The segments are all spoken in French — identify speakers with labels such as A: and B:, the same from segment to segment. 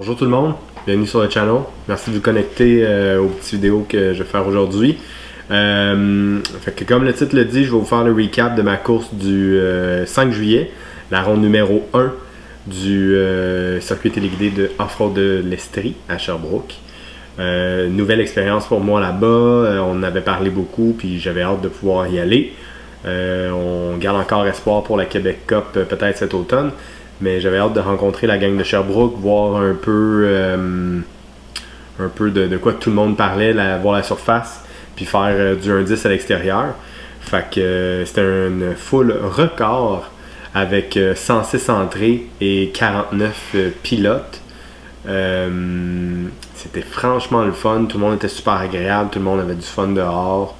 A: Bonjour tout le monde, bienvenue sur le channel. Merci de vous connecter aux petites vidéos que je vais faire aujourd'hui. Fait que comme le titre le dit, je vais vous faire le recap de ma course du 5 juillet, la ronde numéro 1 du circuit téléguidé de Off-Road de l'Estrie à Sherbrooke. Nouvelle expérience pour moi là-bas, on en avait parlé beaucoup puis j'avais hâte de pouvoir y aller. On garde encore espoir pour la Québec Cup peut-être cet automne. Mais j'avais hâte de rencontrer la gang de Sherbrooke, voir un peu de quoi tout le monde parlait, voir la surface, puis faire du 1-10 à l'extérieur. Fait que c'était une full record avec 106 entrées et 49 pilotes. C'était franchement le fun, tout le monde était super agréable, tout le monde avait du fun dehors.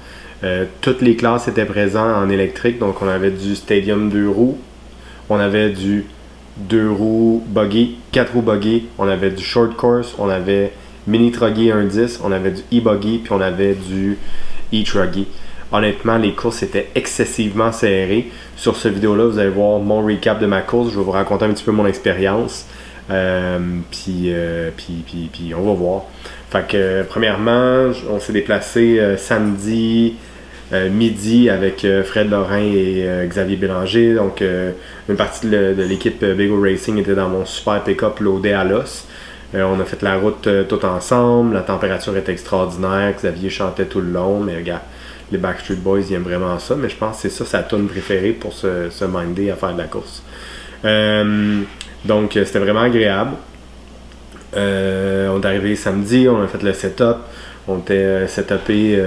A: Toutes les classes étaient présentes en électrique, donc on avait du Stadium 2 roues, on avait du 2 roues buggy, 4 roues buggy, on avait du short course, on avait mini truggy 1.10, on avait du e-buggy, puis on avait du e-truggy. Honnêtement, les courses étaient excessivement serrées. Sur cette vidéo-là, vous allez voir mon recap de ma course. Je vais vous raconter un petit peu mon expérience. Puis on va voir. Fait que premièrement, on s'est déplacé samedi midi avec Fred Lorrain et Xavier Bélanger. Donc, une partie de l'équipe Bego Racing était dans mon super pick-up loadé à l'os. On a fait la route tout ensemble. La température était extraordinaire. Xavier chantait tout le long. Mais regarde, les Backstreet Boys, ils aiment vraiment ça. Mais je pense que c'est ça sa tune préférée pour se minder à faire de la course. Donc, c'était vraiment agréable. On est arrivé samedi, on a fait le setup. On était setupé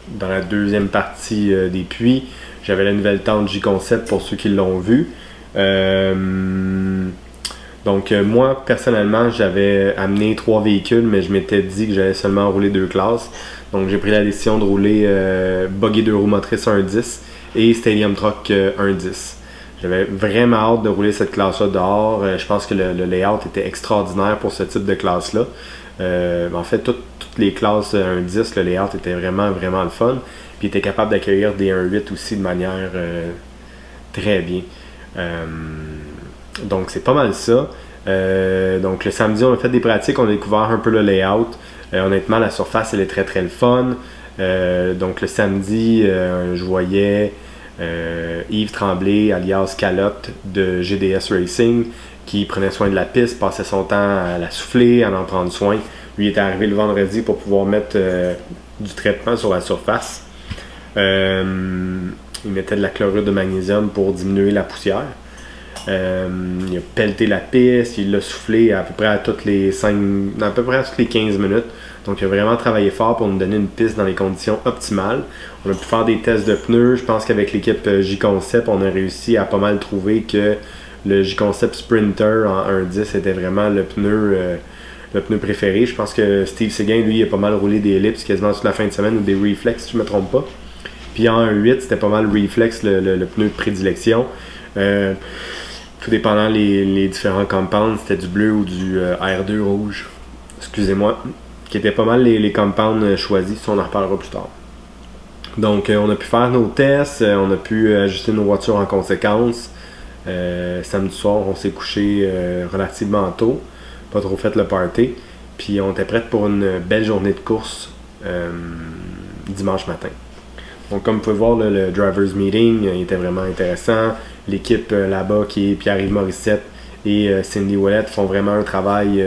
A: dans la deuxième partie des puits. J'avais la nouvelle tente J-Concept pour ceux qui l'ont vu. Donc moi, personnellement, j'avais amené 3 véhicules, mais je m'étais dit que j'allais seulement rouler 2 classes. Donc j'ai pris la décision de rouler Buggy 2 roues motrices 1.10 et Stadium Truck 1.10. J'avais vraiment hâte de rouler cette classe-là dehors. Je pense que le layout était extraordinaire pour ce type de classe-là. En fait, toutes les classes 1.10, le layout était vraiment le fun. Puis il était capable d'accueillir des 1.8 aussi de manière très bien. Donc c'est pas mal ça. Donc le samedi, on a fait des pratiques, on a découvert un peu le layout. Honnêtement, la surface, elle est très le fun. Donc le samedi, je voyais Yves Tremblay, alias Calotte de GDS Racing, qui prenait soin de la piste, passait son temps à la souffler, à en prendre soin. Lui était arrivé le vendredi pour pouvoir mettre du traitement sur la surface. Il mettait de la chlorure de magnésium pour diminuer la poussière. Il a pelleté la piste, il l'a soufflé à peu près à toutes les 15 minutes. Donc il a vraiment travaillé fort pour nous donner une piste dans les conditions optimales. On a pu faire des tests de pneus. Je pense qu'avec l'équipe J-Concept, on a réussi à pas mal trouver que le J-Concept Sprinter en 1.10 était vraiment le pneu préféré. Je pense que Steve Séguin, lui, a pas mal roulé des ellipses quasiment toute la fin de semaine ou des reflex, si je ne me trompe pas. Puis en 1.8, c'était pas mal reflex le pneu de prédilection. Tout dépendant les différents compounds, c'était du bleu ou du R2 rouge. Excusez-moi. Qui étaient pas mal les compounds choisis, ça on en reparlera plus tard. Donc on a pu faire nos tests, on a pu ajuster nos voitures en conséquence. Samedi soir, on s'est couché relativement tôt, pas trop fait le party, puis on était prêts pour une belle journée de course dimanche matin. Donc comme vous pouvez voir, le Drivers Meeting il était vraiment intéressant. L'équipe là-bas qui est Pierre-Yves Morissette et Cindy Ouellette font vraiment un travail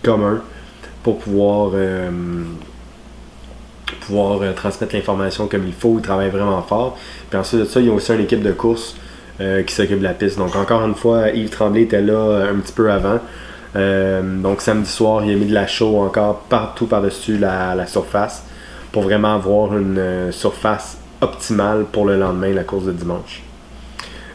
A: commun pour pouvoir transmettre l'information comme il faut. Ils travaillent vraiment fort. Puis ensuite de ça, ils ont aussi une équipe de course qui s'occupe de la piste. Donc encore une fois, Yves Tremblay était là un petit peu avant. Donc samedi soir, il a mis de la chaux encore partout par-dessus la surface pour vraiment avoir une surface optimale pour le lendemain, la course de dimanche.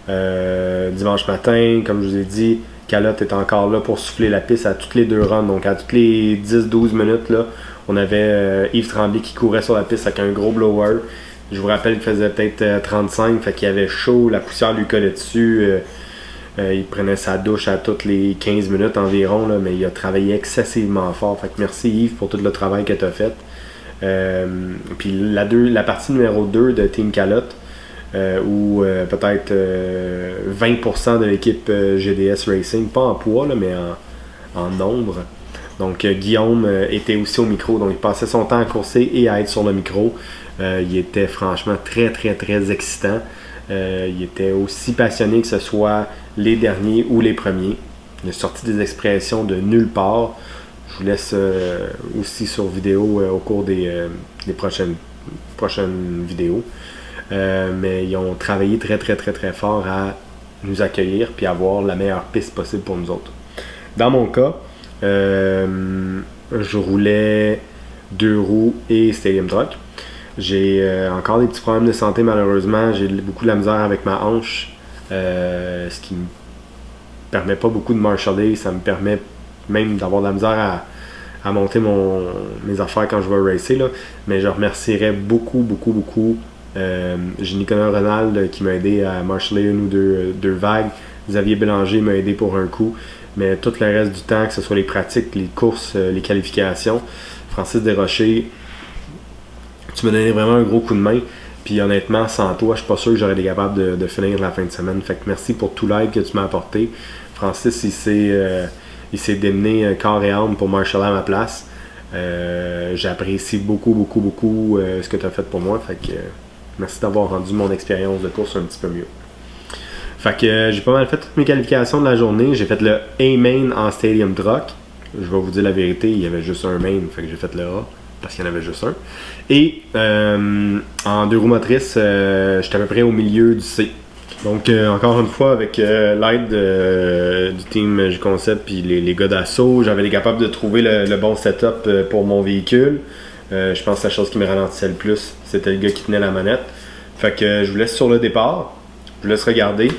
A: Dimanche matin, comme je vous ai dit, Calotte est encore là pour souffler la piste à toutes les 2 runs. Donc à toutes les 10-12 minutes, là, on avait Yves Tremblay qui courait sur la piste avec un gros blower. Je vous rappelle qu'il faisait peut-être 35, fait qu'il avait chaud, la poussière lui collait dessus. Il prenait sa douche à toutes les 15 minutes environ, là, mais il a travaillé excessivement fort. Fait que merci Yves pour tout le travail que tu as fait. Puis la partie numéro 2 de Team Calotte, où peut-être 20% de l'équipe GDS Racing, pas en poids, là, mais en nombre. Donc Guillaume était aussi au micro, donc il passait son temps à courser et à être sur le micro. Il était franchement très très très excitant. Il était aussi passionné que ce soit les derniers ou les premiers. Il a sorti des expressions de nulle part. Je vous laisse aussi sur vidéo au cours des prochaines vidéos. Mais ils ont travaillé très très très très fort à nous accueillir puis avoir la meilleure piste possible pour nous autres. Dans mon cas, je roulais 2 roues et Stadium Truck. J'ai encore des petits problèmes de santé malheureusement. J'ai beaucoup de la misère avec ma hanche, ce qui me permet pas beaucoup de marshaller. Ça me permet même d'avoir de la misère à monter mes affaires quand je vais racer. Là. Mais je remercierais beaucoup. J'ai Nicolas Ronald qui m'a aidé à marshaller une ou deux vagues. Xavier Bélanger m'a aidé pour un coup. Mais tout le reste du temps, que ce soit les pratiques, les courses, les qualifications, Francis Desrochers, tu m'as donné vraiment un gros coup de main. Puis honnêtement, sans toi, je suis pas sûr que j'aurais été capable de finir la fin de semaine. Fait que merci pour tout l'aide que tu m'as apporté. Francis, il s'est démené corps et âme pour marshaller à ma place. J'apprécie beaucoup ce que tu as fait pour moi. Fait que merci d'avoir rendu mon expérience de course un petit peu mieux. Fait que j'ai pas mal fait toutes mes qualifications de la journée. J'ai fait le A-Main en Stadium Truck. Je vais vous dire la vérité, il y avait juste un main, fait que j'ai fait le A parce qu'il y en avait juste un. Et en 2 roues motrices, j'étais à peu près au milieu du C. Donc encore une fois, avec l'aide du team J-Concept et les gars d'assaut, j'avais été capable de trouver le bon setup pour mon véhicule. Je pense que la chose qui me ralentissait le plus, c'était le gars qui tenait la manette. Fait que je vous laisse sur le départ. Je vous laisse regarder.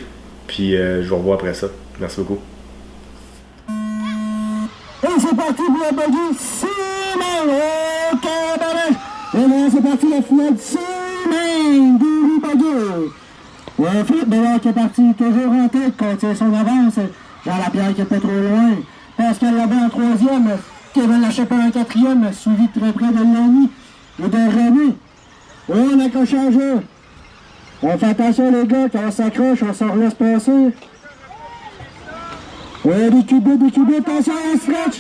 A: Puis je vous revois après ça. Merci beaucoup.
B: Et c'est parti pour la buggy. Simon, ok, ben et là, c'est parti la finale. Simon, du buggy. Philippe Bélanger qui est parti toujours en tête, contient son avance. Jean Lapierre qui est pas trop loin. Pascal Labé en 3e. Kevin Lachapelle en 4e, suivi de très près de Lani et de René. Oh, l'accrochage. On fait attention les gars, quand on s'accroche, on s'en laisse passer. Ouais, des cubés, attention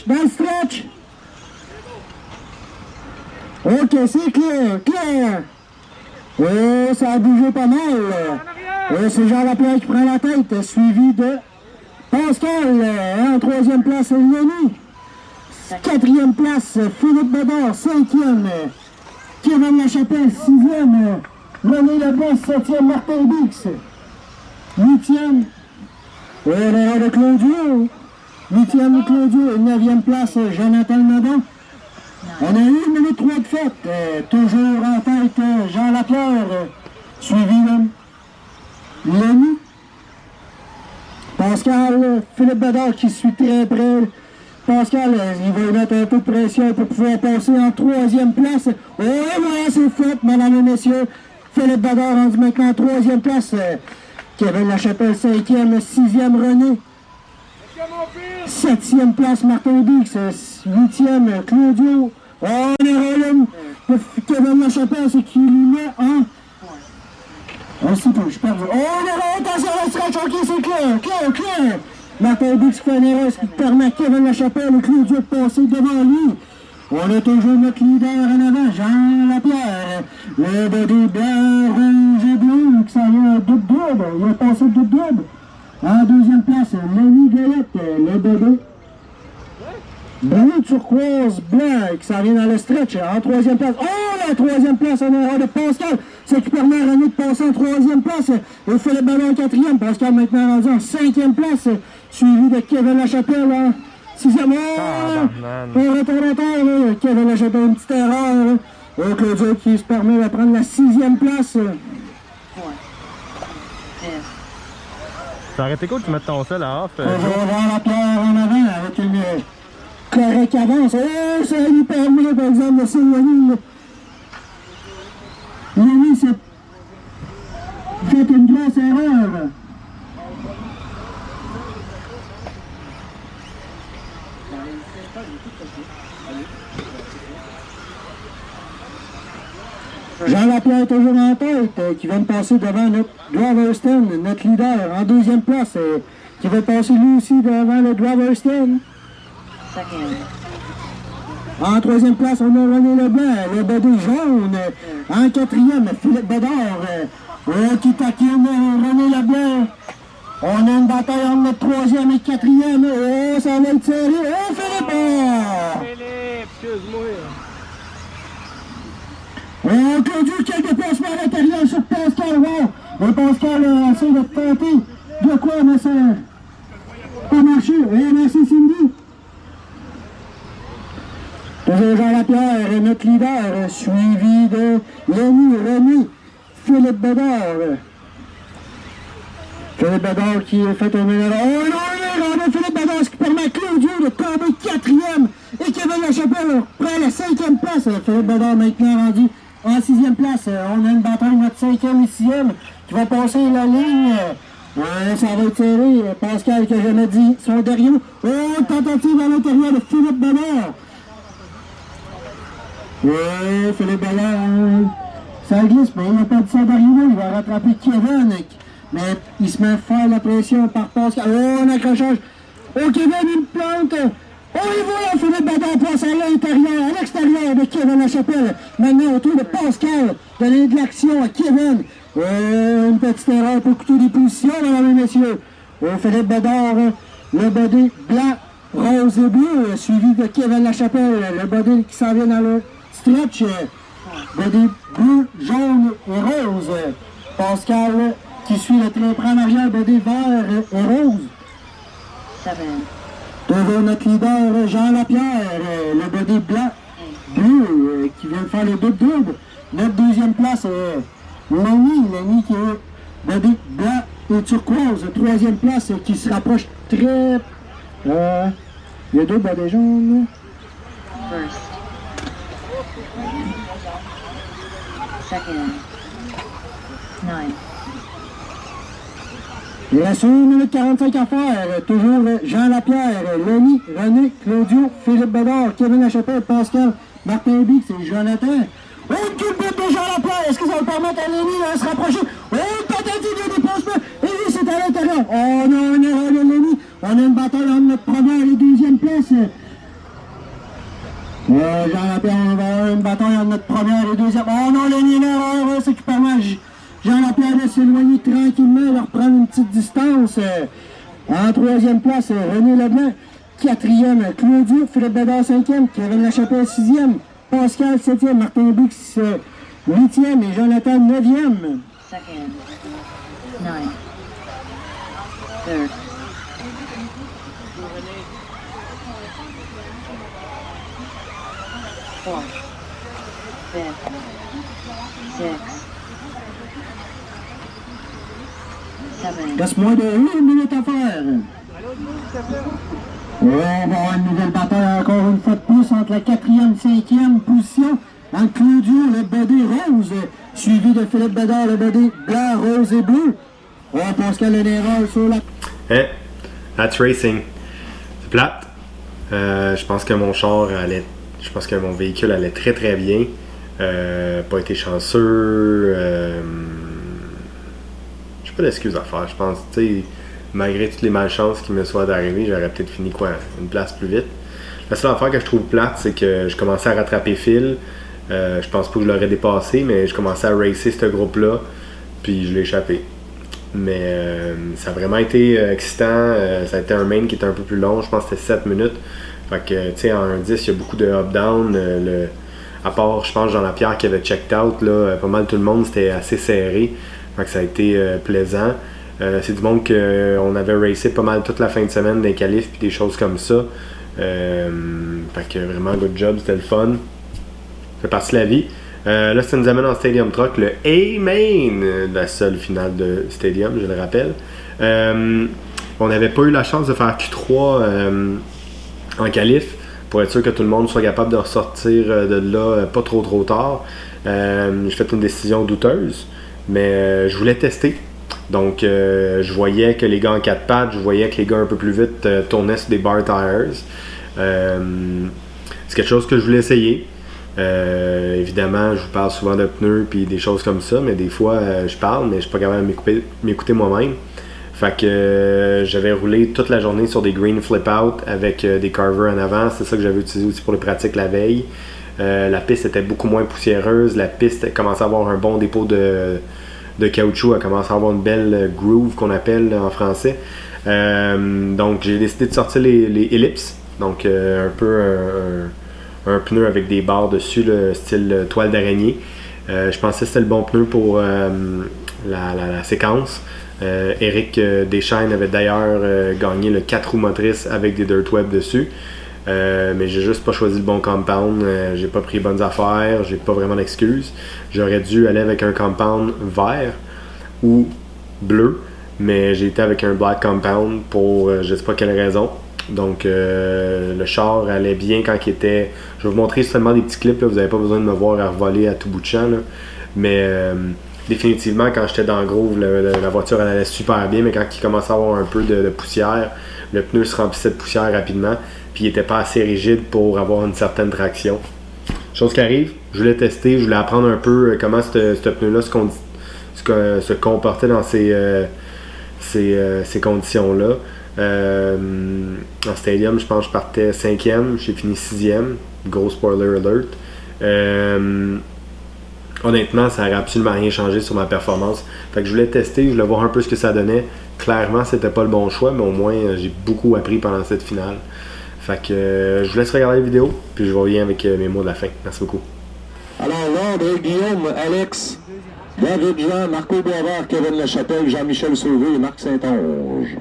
B: dans le stretch. Ok, c'est clair. Ouais, ça a bougé pas mal. Ouais, c'est Jean Lapierre qui prend la tête, suivi de Pascal, en 3e place, Lani. 4e place, Philippe Bédard, 5e. Kevin Lachapelle, 6e. René Lebon, 7e, Martin Bix. 8e. Et l'erreur de Claudio. 8e Claudio. Et 9e place, Jonathan Nadon. On a eu 1 minute 3 de fête. Toujours en tête, Jean Lapierre. Suivi de Lenny. Pascal, Philippe Bédard qui suit très près. Pascal, il va mettre un peu de pression pour pouvoir passer en 3e place. Oh, et voilà, c'est fait, mesdames et messieurs. Philippe Bédard rendu maintenant en 3e place. Kevin Lachapelle, 5e, 6e, René. 7e place, Martin Bix. 8e, Claudio. Oh, on est relève. Kevin Lachapelle, c'est qui lui met en... On sait pas, je perds. Oh, on est relève, attention à la stretch, ok, c'est clair. Martin Bix fait une erreur, ce qui permet à Kevin Lachapelle et Claudio de passer devant lui. On a toujours notre leader en avant, Jean Lapierre. Le bébé blanc, rouge et bleu qui s'en vient double. Il a passé double. En 2e place, Lenny Goyette, le bébé. Bleu turquoise blanc qui s'en vient dans le stretch. En 3e place. Oh, la 3e place en erreur de Pascal. Ce qui permet à René de passer en 3e place. Et Philippe Ballon en 4e. Pascal maintenant rendu en 5e place. Suivi de Kevin Lachapelle en 6e. Un retard. Kevin Lachapelle, une petite erreur. Et Claudio qui se permet de prendre la 6e place.
A: Ça aurait été cool que tu mettes ton sel à off.
B: On va voir la pierre en avant avec une correcte avance. Oh, ça lui permet par exemple de s'éloigner. Lui, c'est fait une grosse erreur. Jean Lapierre est toujours en tête, qui vient de passer devant notre driver stand, notre leader, en 2e place, qui va passer lui aussi devant le driver stand. En troisième place, on a René Leblanc, le body jaune. En quatrième, Philippe Bédard, qui taquine René Leblanc. On a une bataille entre le troisième et quatrième. Oh, ça va être serré. Oh, Philippe!
C: Philippe, excuse-moi.
B: Oh, Claudio, quel déplacement à l'intérieur sur Pascal. Wow. Et Pascal a essayé de tenter de quoi, mais ça n'a pas marché. Et merci, Cindy. Toujours Jean Lapierre, notre leader, suivi de Lenny, René, Philippe Bédard. Philippe Bédard qui a fait un ménage. Oh non, Philippe Bédard, ce qui permet à Claudio de tomber quatrième. Et Kevin Lachapelle prend la cinquième place. Philippe Bédard maintenant rendu en sixième place. On a une bataille notre cinquième et sixième qui va passer la ligne. Ça va être serré. Pascal qui a jamais dit son derrière. Oh, tentative à l'intérieur de Philippe Bédard. Oui, Philippe Bédard, ça glisse, mais il n'a pas dit ça d'arriver. Il va rattraper Kevin. Mais il se met à faire la pression par Pascal. Oh, un accrochage. Oh, Kevin, il plante. Oh, et voilà, Philippe Bédard passe à l'intérieur, à l'extérieur de Kevin Lachapelle. Maintenant, autour de Pascal, donner de l'action à Kevin. Une petite erreur pour coûter des positions, mesdames et messieurs. Oh, Philippe Bédard, le body blanc, rose et bleu, suivi de Kevin Lachapelle. Le body qui s'en vient dans le stretch. Body bleu, jaune et rose. Pascal qui suit le très en arrière, body vert et rose. Devant notre leader Jean Lapierre, le body blanc, bleu, qui vient de faire le double. Notre deuxième place, Lenny qui est body blanc et turquoise. Troisième place qui se rapproche très... il y a deux bodys jaunes. Il reste 1 minute 45 à faire. Toujours Jean Lapierre, Lenny, René, Claudio, Philippe Bédard, Kevin Lachapelle, Pascal, Martin Bix et Jonathan. Oh, une culbute de Jean Lapierre. Est-ce que ça va permettre à Lenny de se rapprocher? Oh, une tentative de dépassement. Et lui, c'est à l'intérieur. Oh non, on est erreur de Lenny. On a une bataille entre notre première et deuxième place. Jean Lapierre, on va avoir une bataille entre notre première et deuxième. Oh non, Lenny, une erreur. C'est qui permet Jean Lapierre de s'éloigner tranquillement, de reprendre une petite distance. En troisième place, René Leblanc. Quatrième, Claudio. Philippe Bédard, cinquième. Kevin Lachapelle, sixième. Pascal, septième. Martin Bix, huitième. Et Jonathan, neuvième. Il reste moins de 1 minute à faire. On va avoir une nouvelle bataille encore une fois de plus entre la quatrième et cinquième position. Entre Claudio, le body rose, suivi de Philippe Bédard, le body blanc, rose et bleu. On pense qu'il y a une erreur sur la...
A: That's racing. C'est plate. Je pense que mon char allait... Je pense que mon véhicule allait très très bien. Pas été chanceux. J'ai pas d'excuses à faire. Je pense, tu sais, malgré toutes les malchances qui me soient arrivées, j'aurais peut-être fini une place plus vite. La seule affaire que je trouve plate, c'est que je commençais à rattraper Phil. Je pense pas que je l'aurais dépassé, mais je commençais à racer ce groupe-là, puis je l'ai échappé. Mais ça a vraiment été excitant. Ça a été un main qui était un peu plus long. Je pense que c'était 7 minutes. Fait que, tu sais, en 1-10, il y a beaucoup de up-down. À part, je pense, Jean Lapierre qui avait checked out, là, pas mal tout le monde, c'était assez serré. Fait que ça a été plaisant. C'est du monde qu'on avait racé pas mal toute la fin de semaine des qualifs puis des choses comme ça. Fait que vraiment, good job, c'était le fun. Ça fait partie de la vie. Là, ça nous amène en Stadium Truck, le A-Main, la seule finale de Stadium, je le rappelle. On n'avait pas eu la chance de faire Q3 en qualif pour être sûr que tout le monde soit capable de ressortir de là pas trop tard. J'ai fait une décision douteuse, mais je voulais tester. Donc, je voyais que les gars en 4 pattes, je voyais que les gars un peu plus vite tournaient sur des bar tires. C'est quelque chose que je voulais essayer. Évidemment, je vous parle souvent de pneus et des choses comme ça, mais des fois, je parle, mais je suis pas capable de m'écouter moi-même. Fait que j'avais roulé toute la journée sur des green flip-out avec des carvers en avant. C'est ça que j'avais utilisé aussi pour les pratiques la veille. La piste était beaucoup moins poussiéreuse. La piste commençait à avoir un bon dépôt de caoutchouc. Elle commençait à avoir une belle groove qu'on appelle en français. Donc j'ai décidé de sortir les ellipses. Donc un peu un pneu avec des barres dessus, le style toile d'araignée. Je pensais que c'était le bon pneu pour la séquence. Eric Deschaines avait d'ailleurs gagné le 4 roues motrices avec des dirt web dessus. Mais j'ai juste pas choisi le bon compound. J'ai pas pris les bonnes affaires. J'ai pas vraiment d'excuses. J'aurais dû aller avec un compound vert ou bleu. Mais j'ai été avec un black compound pour je sais pas quelle raison. Donc le char allait bien quand il était. Je vais vous montrer seulement des petits clips, là. Vous n'avez pas besoin de me voir à revoler à tout bout de champ, là. Mais définitivement quand j'étais dans le groove, la voiture elle allait super bien, mais quand il commençait à avoir un peu de poussière, le pneu se remplissait de poussière rapidement, puis il n'était pas assez rigide pour avoir une certaine traction. Chose qui arrive, je voulais tester, je voulais apprendre un peu comment ce pneu-là se comportait dans ces conditions-là. En stadium, je pense que je partais 5e, j'ai fini 6e, gros spoiler alert. Honnêtement, ça n'aurait absolument rien changé sur ma performance. Fait que je voulais tester, je voulais voir un peu ce que ça donnait. Clairement, c'était pas le bon choix, mais au moins j'ai beaucoup appris pendant cette finale. Fait que je vous laisse regarder la vidéo, puis je reviens avec mes mots de la fin. Merci beaucoup.
B: Alors, Lord, Guillaume, Alex, David Jean, Marco Boisvert, Kevin Lachapelle, Jean-Michel Sauvé et Marc Saint-Onge.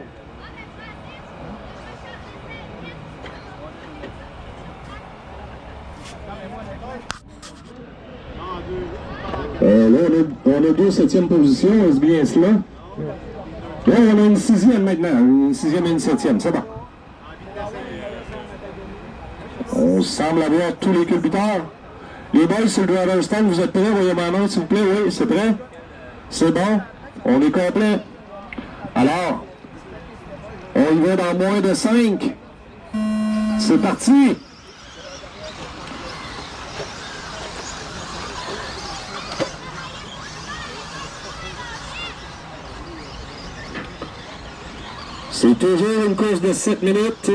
B: Là, on a deux 7e positions, est-ce bien cela? Là, on a une 6e maintenant, une 6e et une 7e, c'est bon. On semble avoir tous les culbuteurs. Les boys sur le driver stand, vous êtes prêts? Voyez ma main, s'il vous plaît. Oui, c'est prêt? C'est bon? On est complet. Alors, on y va dans moins de 5. C'est parti! C'est toujours une course de 7 minutes.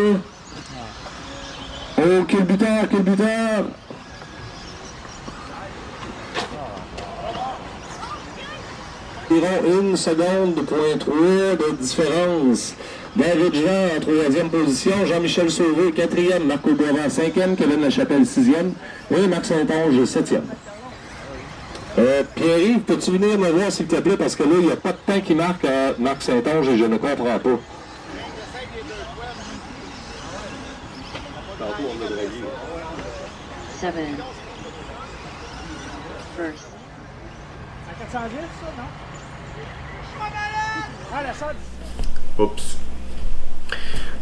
B: Oh, culbuteur, culbuteur! Environ 1 seconde de point 3 de différence. David Jean en 3e position, Jean-Michel Sauvé 4e, Marco Boisvert 5e, Kevin Lachapelle 6e et Marc Saint-Onge 7e. Pierre-Yves, peux-tu venir me voir s'il te plaît, parce que là, il n'y a pas de temps qui marque à Marc Saint-Onge et je ne comprends pas.
D: Seven. First.
C: À 410, ça, non? Ah, la solde.
A: Oups.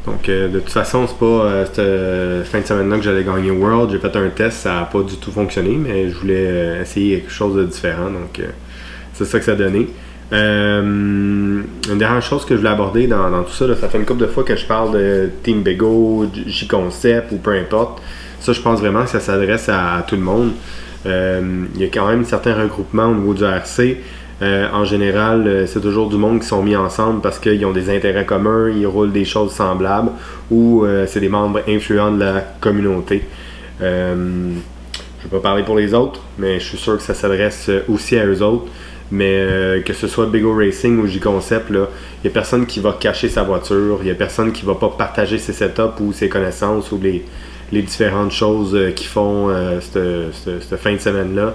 A: Donc, de toute façon, c'est pas cette fin de semaine-là que j'allais gagner World. J'ai fait un test, ça n'a pas du tout fonctionné, mais je voulais essayer quelque chose de différent. Donc, c'est ça que ça a donné. Une dernière chose que je voulais aborder dans tout ça, là, ça fait une couple de fois que je parle de Team Bego, J-Concept ou peu importe. Ça, je pense vraiment que ça s'adresse à tout le monde. Il y a quand même certains regroupements au niveau du RC. En général, c'est toujours du monde qui sont mis ensemble parce qu'ils ont des intérêts communs, ils roulent des choses semblables ou c'est des membres influents de la communauté. Je ne vais pas parler pour les autres, mais je suis sûr que ça s'adresse aussi à eux autres. Mais que ce soit Bego Racing ou J-Concept, il n'y a personne qui va cacher sa voiture, il n'y a personne qui ne va pas partager ses setups ou ses connaissances ou les différentes choses qu'ils font cette fin de semaine-là.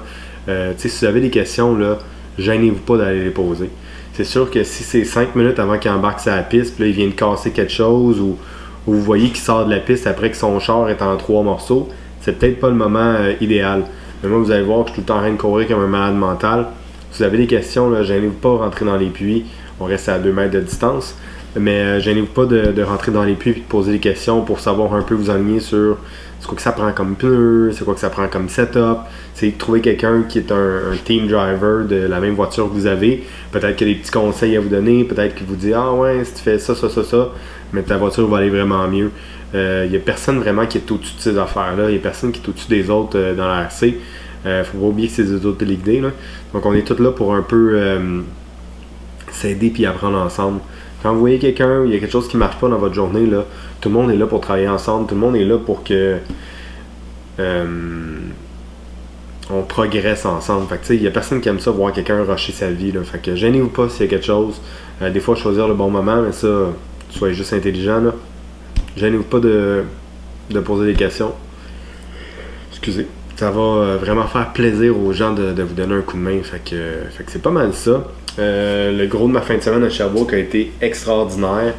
A: Si vous avez des questions, là, gênez-vous pas d'aller les poser. C'est sûr que si c'est 5 minutes avant qu'il embarque sur la piste, puis là, il vient de casser quelque chose, ou vous voyez qu'il sort de la piste après que son char est en 3 morceaux, c'est peut-être pas le moment idéal. Mais moi, vous allez voir que je suis tout le temps en train de courir comme un malade mental. Si vous avez des questions, là, gênez-vous pas de rentrer dans les puits. On reste à 2 mètres de distance. Mais gênez-vous pas de rentrer dans les puits et de poser des questions pour savoir un peu vous aligner sur c'est quoi que ça prend comme pneu, c'est quoi que ça prend comme setup. C'est trouver quelqu'un qui est un team driver de la même voiture que vous avez. Peut-être qu'il y a des petits conseils à vous donner. Peut-être qu'il vous dit « Ah ouais, si tu fais ça, mais ta voiture va aller vraiment mieux. » Il n'y a personne vraiment qui est au-dessus de ces affaires-là. Il n'y a personne qui est au-dessus des autres dans la RC. Faut pas oublier que c'est des autres téléguidés. Donc on est tous là pour un peu s'aider puis apprendre ensemble. Quand vous voyez quelqu'un, il y a quelque chose qui ne marche pas dans votre journée, là, tout le monde est là pour travailler ensemble, tout le monde est là pour que on progresse ensemble. Fait que, il n'y a personne qui aime ça, voir quelqu'un rusher sa vie. Là. Fait que gênez-vous pas s'il y a quelque chose. Des fois, choisir le bon moment, mais ça, soyez juste intelligent. Là. Gênez-vous pas de poser des questions. Excusez. Ça va vraiment faire plaisir aux gens de vous donner un coup de main. Fait que c'est pas mal ça. Le gros de ma fin de semaine à Sherbrooke a été extraordinaire.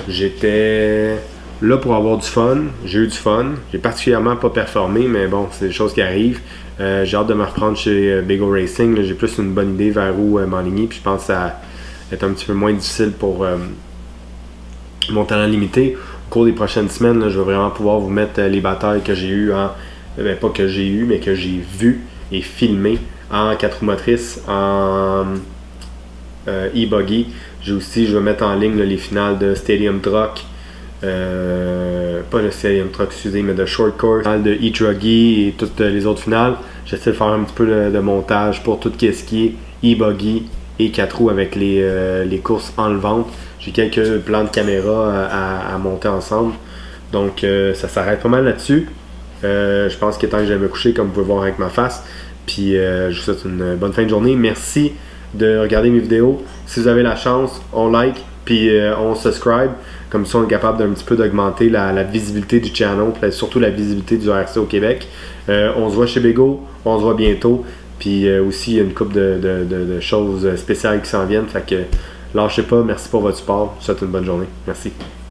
A: J'étais là pour avoir du fun. J'ai eu du fun. J'ai particulièrement pas performé, mais bon, c'est des choses qui arrivent. J'ai hâte de me reprendre chez Bego Racing. Là, j'ai plus une bonne idée vers où m'enligner. Puis je pense que ça va être un petit peu moins difficile pour mon talent limité. Au cours des prochaines semaines, là, je vais vraiment pouvoir vous mettre les batailles que j'ai eues pas que j'ai eues, mais que j'ai vues et filmées en 4 roues motrices, en e-buggy. Je vais mettre en ligne là, les finales de Stadium Truck. Pas le Stadium Truck, excusez, mais de Short Course, de e-Truggy et toutes les autres finales. J'essaie de faire un petit peu de montage pour tout ce qui est e-buggy et 4 roues avec les courses enlevantes. J'ai quelques plans de caméra à monter ensemble. Donc ça s'arrête pas mal là-dessus. Je pense qu'il est temps que j'aille me coucher, comme vous pouvez voir avec ma face. Puis je vous souhaite une bonne fin de journée. Merci de regarder mes vidéos. Si vous avez la chance, on like, puis on subscribe. Comme ça, on est capable d'un petit peu d'augmenter la visibilité du channel, puis surtout la visibilité du RC au Québec. On se voit chez Bego, on se voit bientôt. Puis aussi, il y a une couple de choses spéciales qui s'en viennent. Fait que lâchez pas, merci pour votre support. Je vous souhaite une bonne journée. Merci.